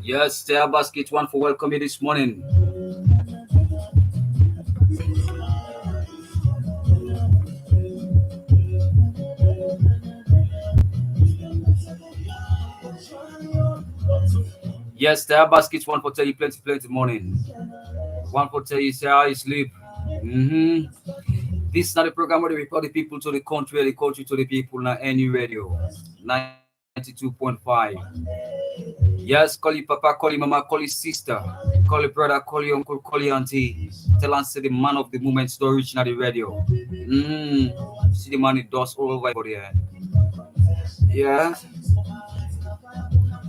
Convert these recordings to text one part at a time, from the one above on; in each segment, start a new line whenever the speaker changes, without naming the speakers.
Yes, Taia Basket one for welcome you this morning. Yes, Taia Basket one for tell you plenty morning. One for tell you say how you sleep. This is not a program where we call the people to the country to the people, not any radio. 92.5. Yes, call you papa, call you mama, call you sister, call you brother, call you uncle, call you auntie. Tell us say the man of the moment story reaching at the radio. See the man it does all over there. Yeah.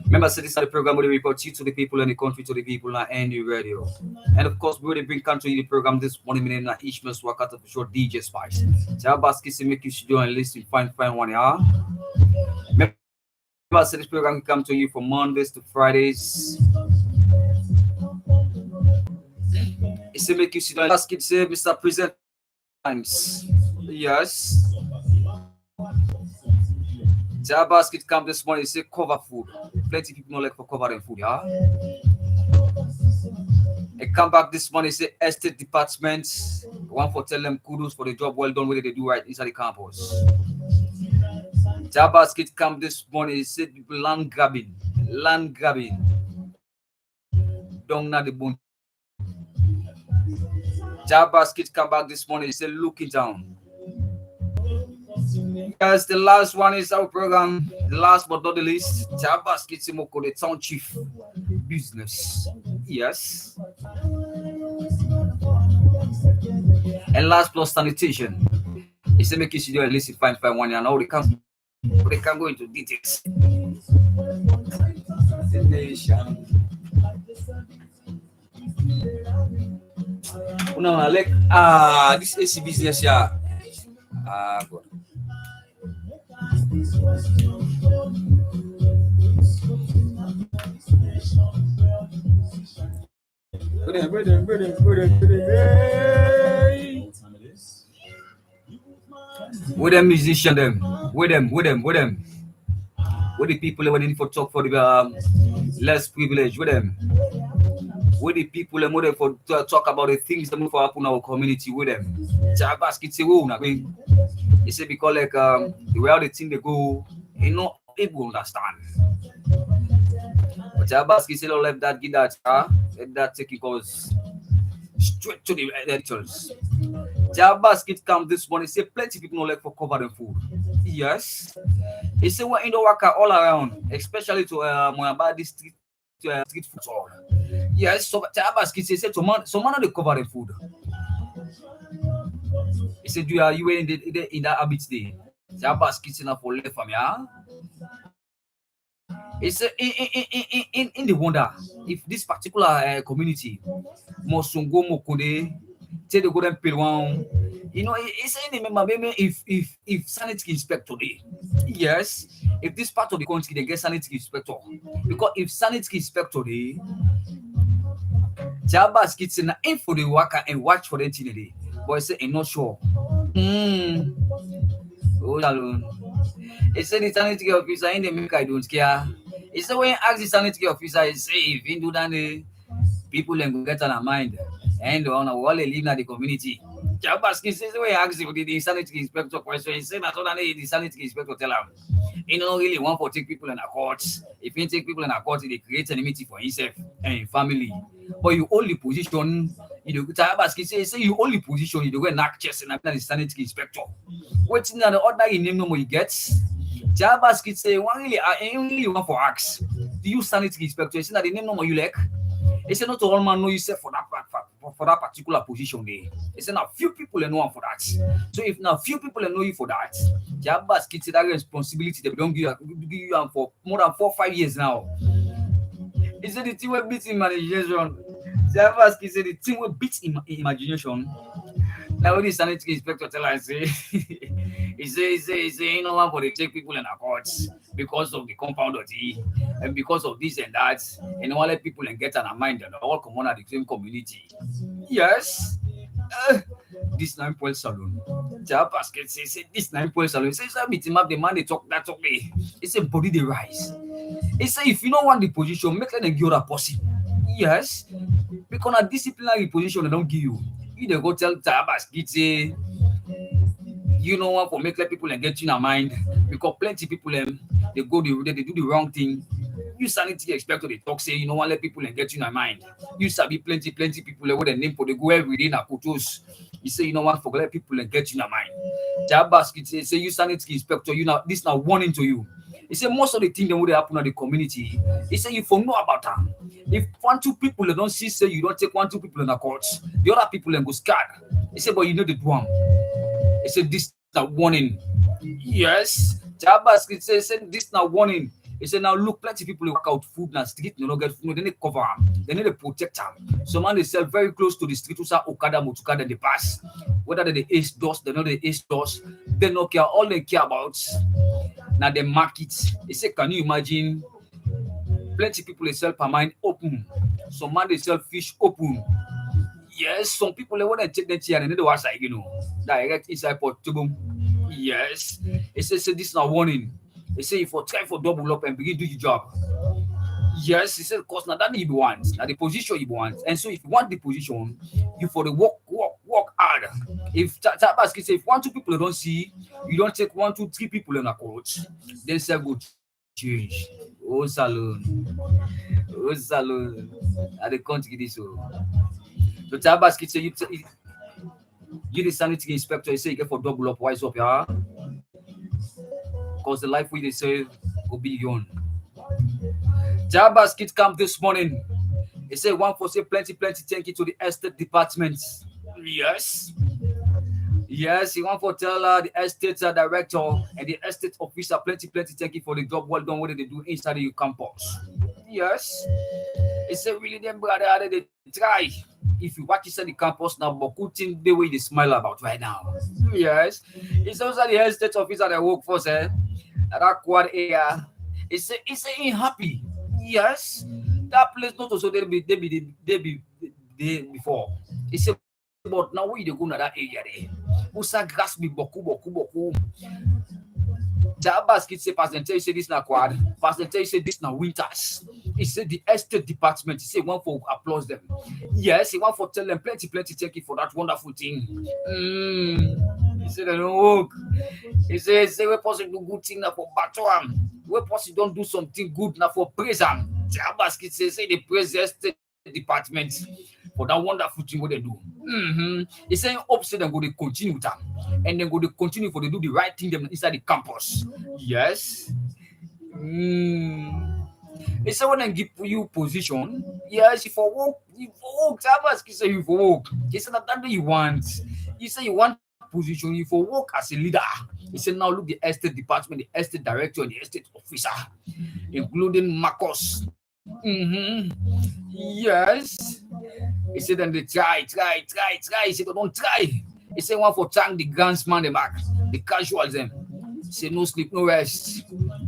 Remember, say this is the program where we report you to the people and the country to the people and any radio. And of course, we already bring country the program this morning minute na each must work out of short DJ Spice. Tell Basket to make you should do and listen, find one, yeah. Remember, say this program can come to you from Mondays to Fridays. It's to make you sit down. Basket say, Mr. Present Times. Yes. Tell Basket come this morning, say cover food. Plenty people don't like for covering food, yeah. And come back this morning, say estate department. One for tell them kudos for the job well done, what they do right inside the campus. Tell Basket come this morning, say land grabbing. Don't not the bone. Tell Basket come back this morning, say looking down. Yes, the last one is our program. The last but not the least, Basket Simoko, the town chief business. Yes. And last plus sanitation. It's a make you do at least find one year. Now they can't go into details. The nation. No, like this AC business, yeah. Good. With them musician them, with them. With the people waiting for talk for the less privileged, with them. With the people and them for to talk about the things that move for happen in our community with them. Basket say, they say because like the way how the thing they go, you know, people understand. But Basket say don't let that get that let that take it goes straight to the editors. Basket come this morning, say plenty people don't like for covering food. Yes. He say what in the worker all around, especially to Moyabadi street food all. Yes, so Basket say some man they covering food. He said, you in that habit day. Basket say for left from ya. He said in the wonder if this particular community Mosungo Mokode take the golden pilwan. You know, it's saying remember maybe if sanitary inspector day. Yes, if this part of the country they get sanitary inspector. Because if sanitary inspector day, Basket say na in for the worker and watch for the thing day. But say I'm not sure. Oh alone. He said the sanitary officer in the make I don't care. He said when you ask the sanitary officer, he say if you do that, people then go get on their mind and on a wall they live in the community. Basket says when you ask the sanitary inspector question, he said that's all the sanitary inspector tell him. He don't really want to take people in a court. If you take people in a court, they create enmity for himself and family. But you only position, Basket say you only position, you go and knock chest and the sanitary inspector. Waiting on the order in name no more he gets. Jabas kids say one really only one for ask. Do you sanity inspector? You say that the name no more you like. He said not all man know you for that for that particular position there. He said now few people know one for that. So if now few people know you for that, Jabas kids say that responsibility they don't give you for more than 4 5 years now. He said the team will beat imagination. Jabas kids say the team will beat imagination. Now when the sanitary inspector tell us, say, he no one for they take people in the courts because of the compound of the and because of this and that, and all let people and get an mind and all come on at the same community. Yes, uh, this 9 point salon. Job basket say this 9 point salon. Say meet him up the man they talk that talk me. He say body they rise. He say if you don't want the position, make them give a person. Yes, because a disciplinary position they don't give you. You they go tell Tabas say you know what for make let people and get you in a mind because plenty people they go they do the wrong thing. You sanity expect to they talk say you know what let people and get you in a mind. You sabi plenty people with the name for the go every day na kutos. You say you know what for let people and get you in a mind. Tabas say you sanity inspector you now this now warning to you. He said most of the things that would happen in the community, he said you for know about them. If 1 2 people they don't see say you don't take 1 2 people in the courts, the other people then go scared. He said, but you know the drum. He said this now warning. Yes. Jabas said this now warning. He said now look, plenty people work out food now street, no get food, they need cover them, they need to protect them. Some man they sell very close to the street who say Okada Motuka then they pass. Whether they ace doors, they know the ace doors, they don't care, all they care about now the market. He said, can you imagine? Plenty people they sell per mine open. Some man they sell fish open. Yes, some people they want to take the chair and they do outside, direct inside port to boom. Yes. He says this is not warning. He say if you try for double up and begin do your job. Yes, he said because now that you want, now the position you want. And so if you want the position, you for the work hard. If Tabasky say if 1 2 people don't see, you don't take 1 2 3 people in a coach, then say go change. Oh salon. I the country this so. So Tabasky say you the sanitary inspector, you say you get for double up, wise up, yeah. Because the life we they say will be young. Jabas kid camp this morning. He said one for say plenty thank you to the estate department. Yes. Yes, he want for tell the estate director and the estate officer plenty thank you for the job well done what they do inside the campus. Yes. He said really them brother how they try. If you watch inside the campus now, but good thing the way they smile about right now. Yes. It's also the estate officer that work for say that quad area. It's ain't happy. Yes, that place not also they be before. It's but now we they go to that area there. Usa grass be boku. Jabas kids say Pastor Taia say this na quad. Pastor Taia say this na winters. He said the estate department. He said one for applause them. Yes, he want for tell them plenty thank you for that wonderful thing. He said they don't work. He said we possible do good thing now for battle am. We possible don't do something good now for praise am. Jabas kids say they praise the estate department for that wonderful thing what they do. He say hope say they go to continue with them and then go to continue for they do the right thing them inside the campus. Yes. He say when they give you position, yes, if for work, Jabas kids say you for work. He said that you want. He say you want position, you for work as a leader. He said now look the estate department, the estate director, and the estate officer, including Marcos. Yes. He said then they try. He said don't try. He said one for thank the gunsman the back, the casuals them. He said no sleep, no rest.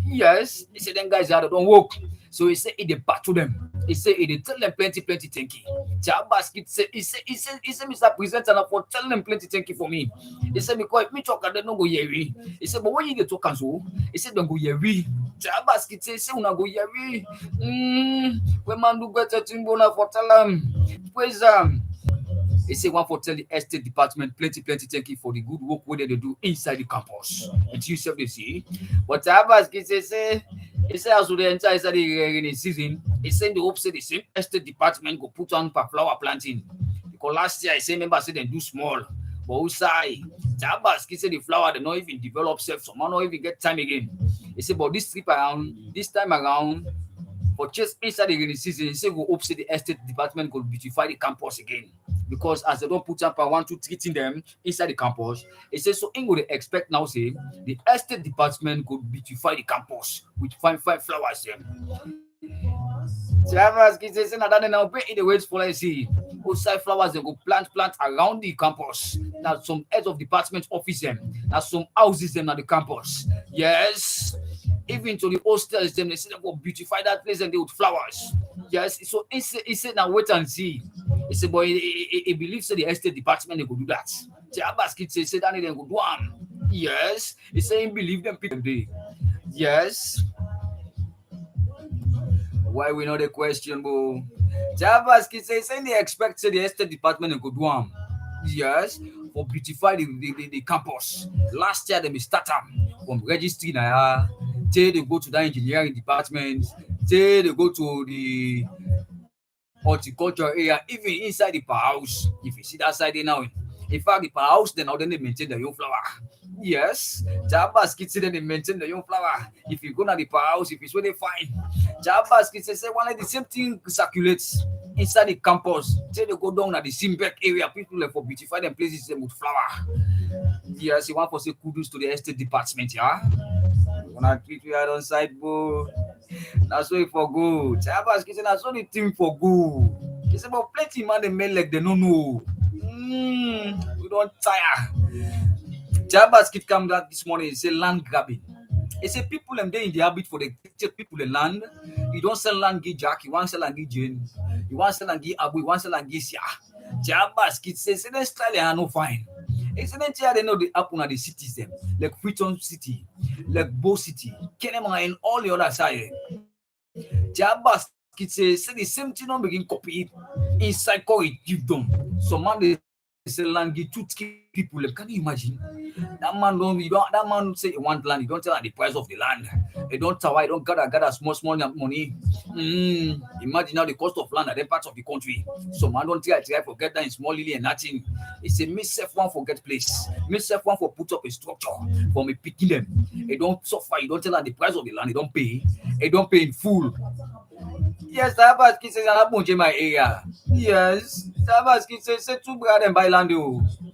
Yes. He said them guys they don't work. So he said they battle them. He said they tell them plenty thank you. Jabas kid say he said Mr. Presenter for telling them plenty thank you for me. He said because if me talk and they don't go hear me. He said but when you get talk and so he said don't go hear me. Jabas kid say una go hear me. When man do better thing for tell them praise them. He said one for tell the estate department plenty thank you for the good work where they do inside the campus. And you self they see. But Jabas kid say he said as we enter inside the rainy season, he said the hope say the same estate department go put on for flower planting. Because last year I say members say they do small. But who say Jabas he said the flower they not even develop self, so man not even get time again. He He said, but this trip around, this time around, for just inside the rainy season, he said, go hope say the estate department go beautify the campus again. Because as they don't put up a 1, 2, 3 treating them inside the campus, he says, so in go they expect now, say, the estate department could beautify the campus with fine flowers. Chavas kids say, now that now pay in the ways for I see. Outside flowers they go plant around the campus. Now some heads of department office them. Now some houses them at the campus. Yes. Even to the hostels them, they say they go beautify that place and they with flowers. Yes. So he said now wait and see. He said, boy, he believes that the estate department they go do that. Chavas kids say that they go do one. Yes. He said he believe them people day. Yes. Why we know the question, bro? Javas kids say they expect say the estate department and go do am. Yes, for beautify the campus. Last year they be start am from registry na till they go to that engineering department, till they go to the horticulture area, even inside the power house. If you see that side there now, in fact the power house then now then they maintain the young flower. Yes, Jabas kids say they maintain the young flower. If you go to the power house, if it's where they find Jabas kids say one like the same thing circulates inside the campus. Say they go down at the Simbeck area, people like for beautify them places them with flower. Yes, you want to say kudos to the estate department, yeah. Wanna treat you out on side, bro. That's why for good. Jabas kids say that's only thing for good. He say but plenty man they made like they don't know. We don't tire. Jabas kid come out this morning. He say land grabbing. He say people them there in the habit for the people the land. You don't sell land give Jack. You want sell land give Jane. You want sell land give Abu. You want sell land give Sia. Jabas kid say then style are no fine. Excellent here they know the happen at the cities them like Freetown City, like Bo City, Kenema and all the other side. Jabas kid say the same thing don't begin copy it inside call it give them. So man they sell land give 2-3 people. Like, can you imagine? That man that man say he want land, he don't tell her the price of the land. He don't tell why he don't gather small money. Imagine now the cost of land at that part of the country. So man don't try forget that in small lily and nothing. It's a myself one forget place. Myself one for put up a structure for me picking them. He don't suffer, he don't tell her the price of the land, he don't pay. He don't pay in full. Yes, Tabas kids say I bunch in my area. Yes, Tabas kids say 2 brother and buy land.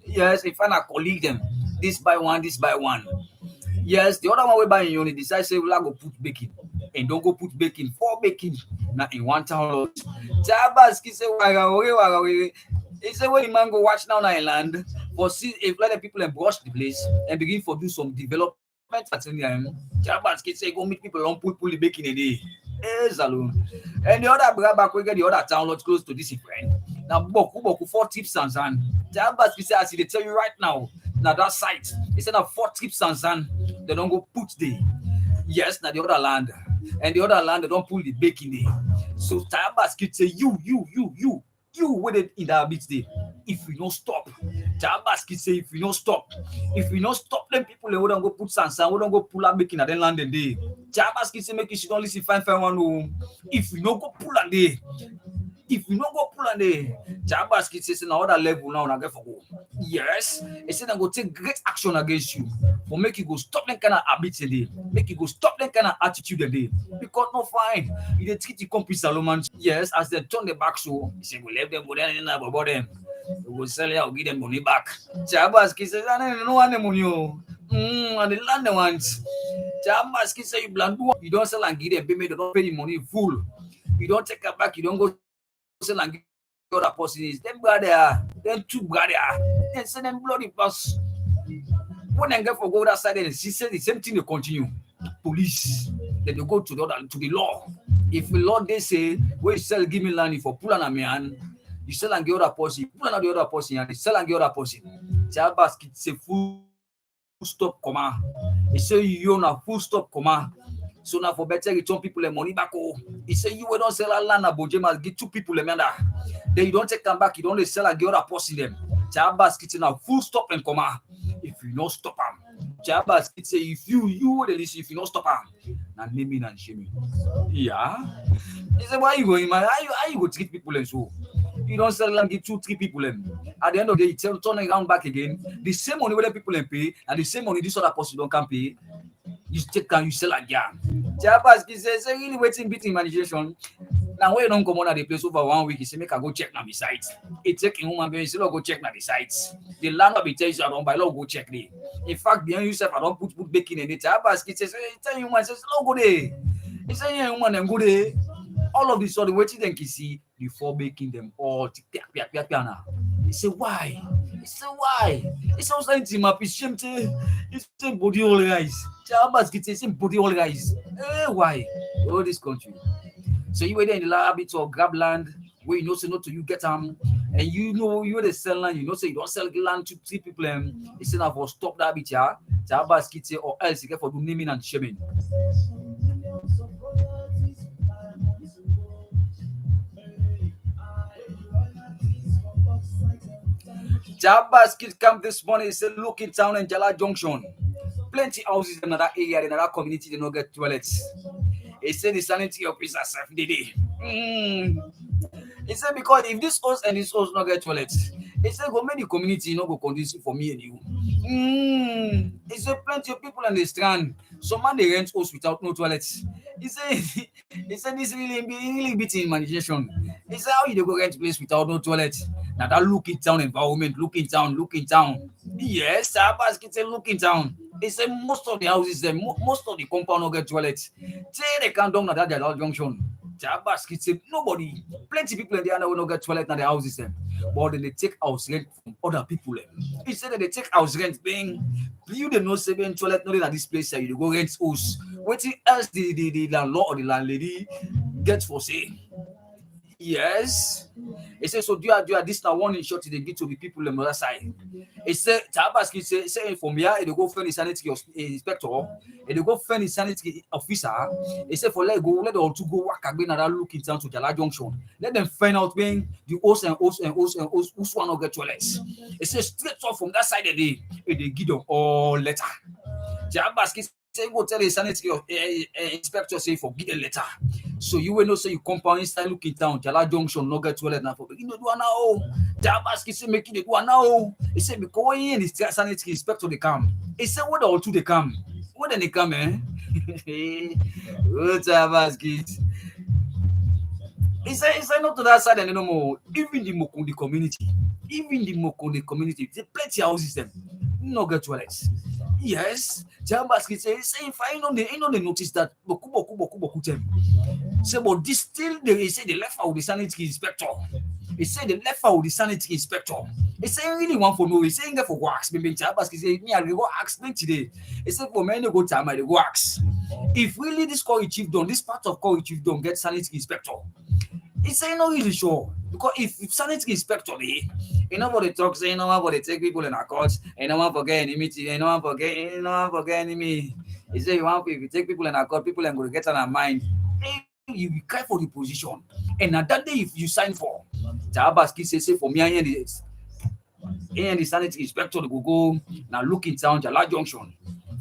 Yes, if I colleague them, this buy one. Yes, the other one we buy in unit decide say we'll go put baking and don't go put baking 4 baking now in 1 town lot. Tabas kids say wagawe. He say when the man go watch now in land for see if let the people and brush the place and begin for do some development at them. Tabas kids say go meet people don't pull the baking in the alone. And the other brother back we get the other town lot close to this friend. Now boku 4 tips and sand. Jabas he say as they tell you right now that site. He said now 4 tips and sand. They don't go put the yes now the other land. And the other land they don't pull the baking there. So Jabas kid say you waited in that bit there. If we don't stop, Jabas kid say if we don't stop, them people they wouldn't go put sand, we don't go pull up making at the land and day. Jabas kid say make you don't listen fine one. If we don't go pull and day, Jabas kid says na other level now na get for go. Yes, he said I go take great action against you for make you go stop them kind of habits a day, make you go stop them kind of attitude a day. Because no fine, you dey treat the companies alone. Yes, as they turn the back so, he said we let them go there and about them. We will sell it, I'll give them money back. Jabas kid says I don't want the money. And the land they want. Jabas kid say you don't sell and give them payment, they don't pay the money full. You don't take it back, you don't go sell and give the other person is them brother, them 2 brother, then send them bloody pass. When they get for go that side, and she said the same thing they continue. Police, then they go to the law. If the law they say where you sell give me land for pull on a man, you sell and give other person, pull on the other person, and you sell and give other person. Jabas kid say full stop comma. He say you own a full stop comma. So now for better return people the money back. He say you don't sell a land about James, give 2 people the money. Then you don't take them back, you don't sell and give other person them. Jabas kid say now full stop and comma. If you don't stop them. Jabas kid say if you listen, if you don't stop them, now naming and shaming. Yeah. He say why you going man? How you go treat people and so? You don't sell and give 2-3 people them. At the end of the day, you turn around back again. The same money where the people them pay and the same money this other person don't can pay. You take and you sell at jam. Jabaski say really waiting beating imagination. Now when you don't come on at the place over 1 week, he say make I go check now the sites. It take him human being, say go check now the sites. The landlord be tell you I don't buy law go check there. In fact, behind yourself, I don't put baking in it. Jabaski says, tell you man says no go there. He say yeah, human and go there. All of this sort of waiting then can see before making them all now. He say why? He say why? He say something to my shame to it's same body all guys. Chabas get same body all guys. Why? All this country. So you were there in the habit of grab land where you know say not to you get and you know you the sell land, you know say you don't sell land to see people it's enough for stop that bit yeah. Chabas get or else you get for do naming and shaming. Jabba's kid come this morning. He said, look in town in Njala Junction. Plenty houses in that area, in that community, they don't get toilets. He said the sanity of his self did it. He said because if this house and this house not get toilets, he said go make the community not go conducive for me and you. He said plenty of people on the strand. Some man they rent house without no toilets. He said he said this really beating imagination. He said how you dey go rent place without no toilet? Now that look in town environment, look in town. Yes, Abbas can say look in town. He said most of the houses, most of the compound no get toilets. Say they can't down at that junction. Jabas kids say nobody, plenty people in the area will not get toilet in the houses them. But then they take house rent from other people. He said that they take house rent being you they know seven toilet not at this place you go rent house. What else the landlord or the landlady get for say? Yes. He said, so do you have this now one in short they give to the people on the other side? He said, Tabaski say from here, they go find the sanity inspector, and they go find the sanity officer. He said, for let all to go work again and look in town to Njala Junction. Let them find out when the host and who's one of the toilets. He said, straight off from that side, they give them all letter. Tabaski say, go tell the sanity inspector, say, forget the letter. So you will know say you compound inside looking down Njala Junction no get toilet now for you know do now. Jabaski say make it do now. He said because when in the sanitary inspector they come. He said what all two they come. What then they come Oh Jabaski. He said not to that side and no more. Even the Mokundi community, they plenty houses them. No get toilets. Yes, Jambaski say if I know they notice that boku them. Say but this still they say the left out the sanitary inspector. He said the left out the sanitary inspector. He say really want for no. He saying there for wax. Maybe Jambaski say me I go ask them today. He said for many go time I go ask. If really this call chief done, this part of call chief done get sanitary inspector. He say not really sure because if sanitary inspector they, you know what they talk say, you know what they take people in our courts, and no one forget enemy, no one forget enemy. He say you want if you take people in our court, people are going to get on our mind. You be care for the position, and at that day if you sign for, Jabaski say for me and the sanitary inspector to go now look in town Njala Junction.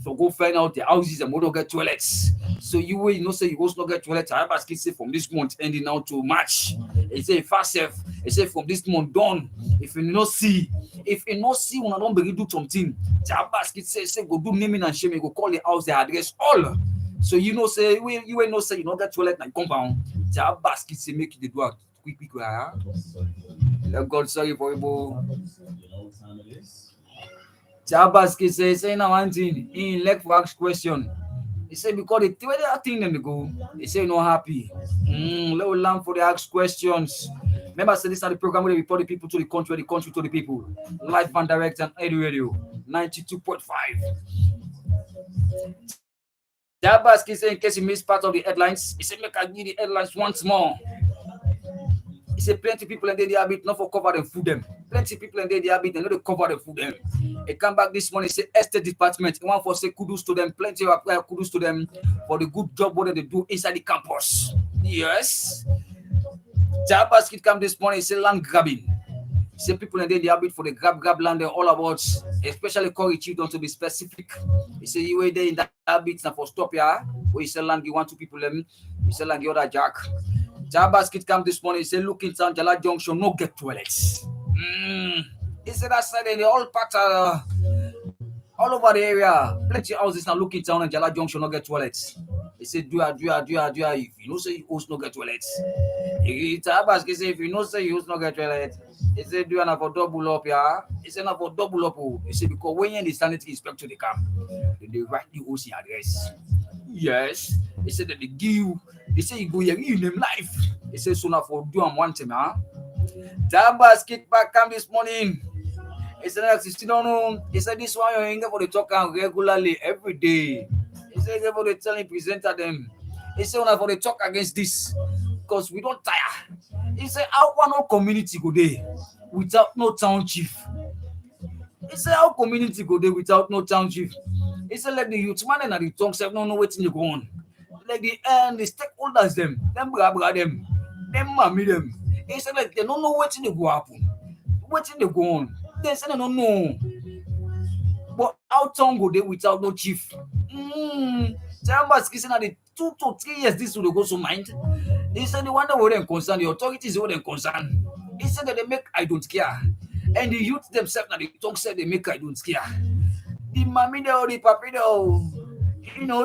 So go find out the houses and don't get toilets. So you will know say you go not get toilets. I have asked say from this month ending now to March. He say fast safe. He say from this month done. If you not see when I don't begin do something, Jabas say go do naming and shaming, go call the house, the address, all. So you know say you will know say you not get toilet and compound. Jabas say make you do it quick. Let God sorry for you. Jabaski say now one thing in like for ask question. He said because the way they thing them they go, he say not happy. Let us learn for the ask questions. Remember, say this is the program where we report the people to the country to the people. Live and direct and Edu Radio 92.5. Jabaski say in case you missed part of the headlines, he said make I give the headlines once more. He said plenty people in the habit not for cover them food them. Plenty people in the habit and not to cover them food them. He come back this morning, say estate department. He want for say kudos to them, plenty of kudos to them for the good job what they do inside the campus. Yes. Jabas kid come this morning, say land grabbing. He say people in the habit for the grab land they're all about, especially Corey Chief don't to be specific. He say you were there in that habit now for stop here. Where you sell land, you want two people them, you sell land the other jack. Jabas kid come this morning, he say look in town Njala Junction, no get toilets. He said that side they all part All over the area, plenty houses now looking town and Njala Junction no get toilets. They say do ya. If you know say you host no get toilets. It's a basket say if you know say you host no get toilet. He say do ya for double up yeah. He say na for double up oh. He say because when you the sanitary inspector they come, they write the OC address. Yes. He said that they give. He say you go here in them life. He say so now for do and one time huh. That basket back come this morning. He said, "Alex, you still don't know." He said, "This one you're in for the talk and regularly every day." He said, "For the telling presenter them." He said, "When for the talk against this, because we don't tire." He said, "How one no community go there without no town chief?" He said, "How community go there without no town chief?" He said, "Like the youth man and the tongue say no know what you go on. Like the stakeholders them blah them mammy them." He said, "Like they don't know what you go happen, what you go on." They said, "They don't know." But how town go there without no chief? Chambers kissing at the 2 to 3 years this will go so mind. He said the one that were concerned, the authorities were concerned. He said that they make I don't care. And the youth themselves that the talk said they make I don't care. The mommy or the papi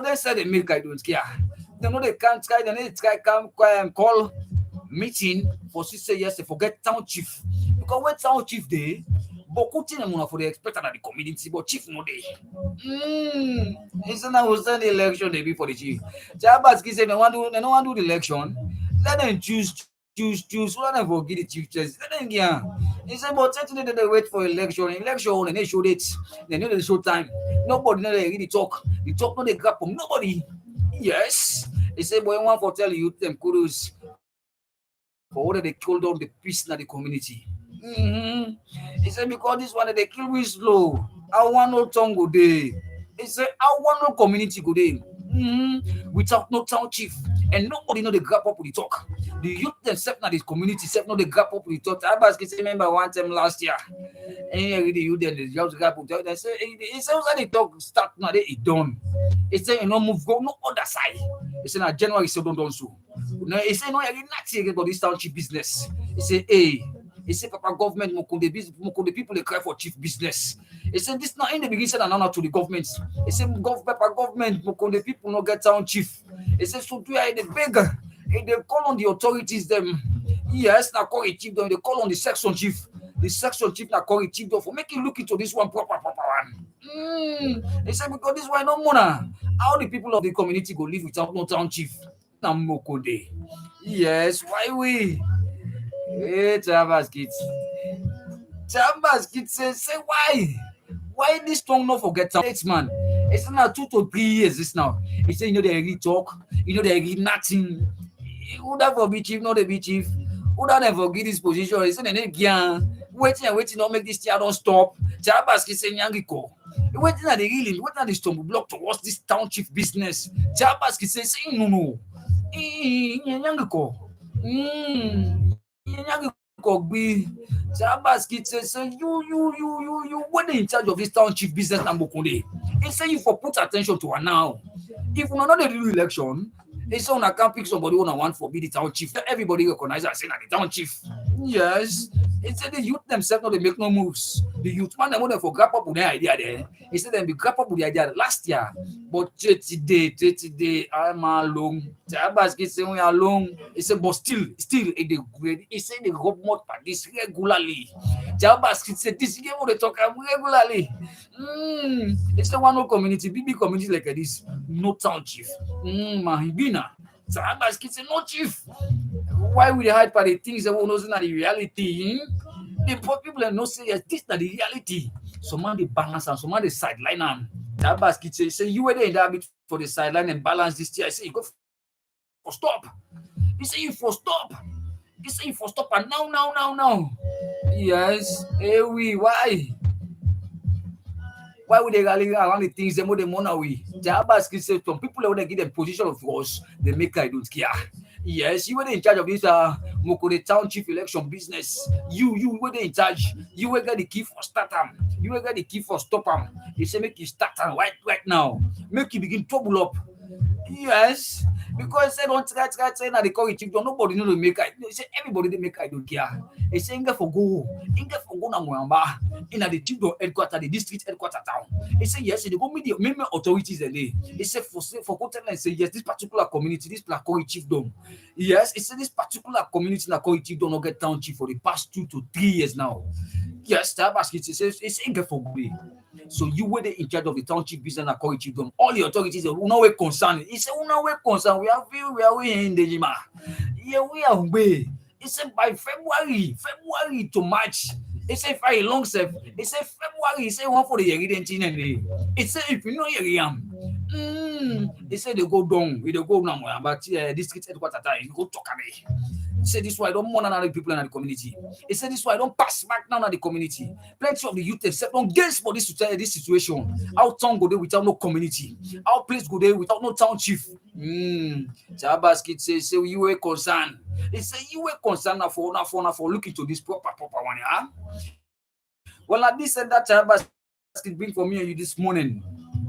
they said they make I don't care. They know they can't try, they need to try come call meeting for 6 years to forget town chief. Because when town chief they beaucoup thing for the expected at the community, but chief no day. It's not who send the election they be for the chief. Jabaski said they don't want to do the election. Let them choose. Let them forget the chief just let them yeah. He said, but certainly they wait for election. Election and they show dates. They know the show time. Nobody know they really talk. The talk no they grab from nobody. Yes. He said, boy, I want to tell you them kudos for what they killed down the peace in the community. He said, because this one they kill we slow. I want no tongue go day. He said, I want no community go day. Without no town chief. And nobody know they grab up with the talk. The youth themselves now this community self know they grab up with the talk. I was remember one time last year. And the youth then they just grab up. They say he said when they talk start now they it done. He said you know move go no other side. He said now January so don't done so. No, he said no you nothing about this township business. He said hey. He said, Papa, government, the people they cry for chief business. He said, this not in the beginning, said, now to the government. He said, Papa, government, the people no get town chief. He said, so do I the beggar? They call on the authorities, them. Yes, now call it chief, them. They call on the section chief. The section chief now call it chief, for making look into this one proper one. He said, because this one no more. How the people of the community go live without no town chief? Namokode. Yes, why we? Hey, Chambers kids. Chambers kids say why? Why this tongue not forget town? It's man. It's now 2 to 3 years this now. He say they really talk, they read nothing. Who that for be chief, not the be chief? Who that never get this position? He say they waiting, not make this tear don't stop. Chambers kids say Nyangiko. Waiting at the really, waiting at the stumble block towards this town chief business. Chambers kids say no. Nyangiko. Be Jabas kid says, you what in charge of this town chief business number Kunde. He say you for put attention to her now. If we not do election, he say on can't pick somebody who want for be the town chief. Everybody recognize her saying the town chief. Yes. He said the youth themselves they make no moves. The youth man them for grab up with their idea there. He said them be grab up with the idea last year. But today, I'm alone. Jabas kid say we alone. He said, but still, they grade. He said they go more for this regularly. Jabas kid said this game they talk regularly. It's the one no community, big community like this. No town chief. Mahibina. Jabas kid say no chief. Why would they hide for the things that we know not the reality? The poor people know say yes, this is not the reality. Some man they balance and some man they sideline them. That basket say you were there in that bit for the sideline and balance this year. I say you go for stop. He say you for stop. He say you for stop and now. Yes. Hey we why? Why would they rally around the things they more the money away? The basket say some people want to give them position of course, they make I don't care. Yes, you were in charge of this Mokode Town Chief election business. You were in charge. You were get the key for start them. You were get the key for stop them. They say make you start them right now. Make you begin trouble up. Yes, Because say don't try say na the curry chief don nobody know to make I. Say everybody they make I don't care. They say inga for go na Mwamba in the chief don headquarter the district headquarter town. He say yes, they go meet the main authorities there. He say for go tell them say yes, this particular community, this Curry chief don. Yes, he say this particular community na Curry chief don not get town chief for the past 2 to 3 years now. Yes, Tabasket says it's inga for good. So you were in charge of the township business and Curry chief don. All the authorities are no way concerned. He said, no way concerned. We are in the Jima. Yeah, we are way. He said by February to March. He said if I long serve. He said February. He said one for the Yeridentine. He said if you know Yeriam. He said they go down. We go now. But district headquarters time. You go talk away. He said this why I don't want another people in the community. He said this why I don't pass back now in the community. Plenty of the youth have said don't guess for this situation. How town go there without no community? How place go there without no town chief? Basket say you were concerned. He said you were concerned now for looking to this proper one, yeah. Well, like this and that Basket bring for me and you this morning.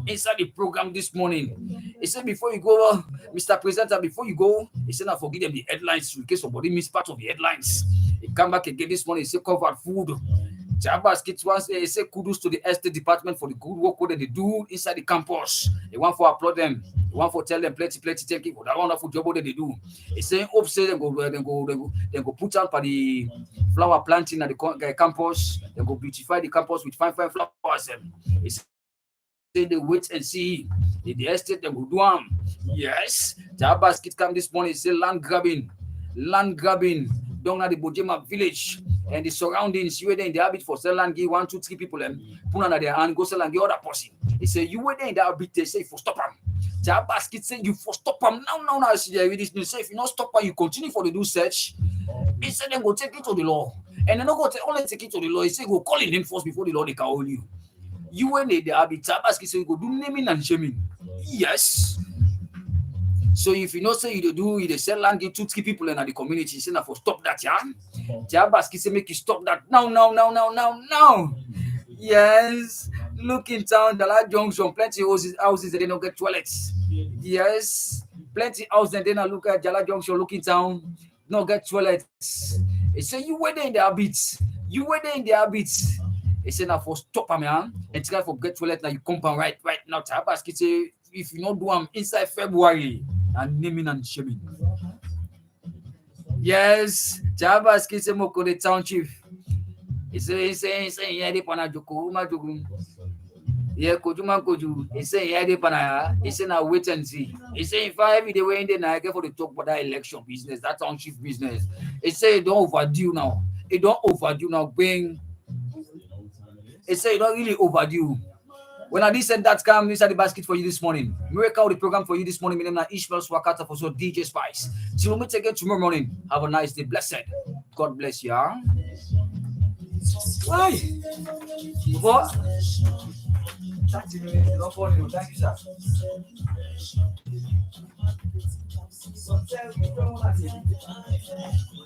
Inside the program this morning. He said before you go, Mr. Presenter, before you go, he said I forgive them the headlines in case somebody missed part of the headlines. He come back again this morning, he said covered food. Basket once he said kudos to the estate department for the good work that they do inside the campus. They want for applaud them. They want for tell them plenty thank you for that wonderful job that they do. He saying hope say they go put out for the flower planting at the campus. They go beautify the campus with fine flowers. He say they wait and see. In the estate they will do them. Yes. Basket come this morning, say land grabbing down at the Bojema village and the surroundings. You were there in the habit for sell and give 1, 2, 3 people and put under their hand, go sell and give other person. He say you were there in the habit, they say for stop them. Basket say you for stop them. Now I see there with this news. Say if you not stop them, you continue for the do search. He said then go take it to the law. And then not go only take it to the law. He said go call in them first before the law they can hold you. You were there in the habit. Basket say you go do naming and shaming. Yes. So if you know say you sell land, give 2, 3 people in the community, say now for stop that, yeah. Basket say make you stop that now. Yes. Look in town, Njala Junction, plenty houses they don't get toilets. Yes. Plenty houses and then I look at Njala Junction, look in town, not get toilets. They say you were there in the habits. They say now for stop man and try for get toilet now you compound right now. Basket say if you not do them inside February and naming and shaming. Yes, Basket say moko the town chief. He say yeah they pana joko. Yeah, Koju. He say yeah they pana. He say now wait and see. He say if I every day way in there now I get for the talk about that election business, that township business. He say it don't overdue now. Being it say it don't really overdue. When I did send that come inside the basket for you this morning. Miracle the program for you this morning. My name is Ishmael Swakata for so DJ Spice. Till we meet again tomorrow morning. Have a nice day. Blessed. God bless you. Why? What? Thank you, sir.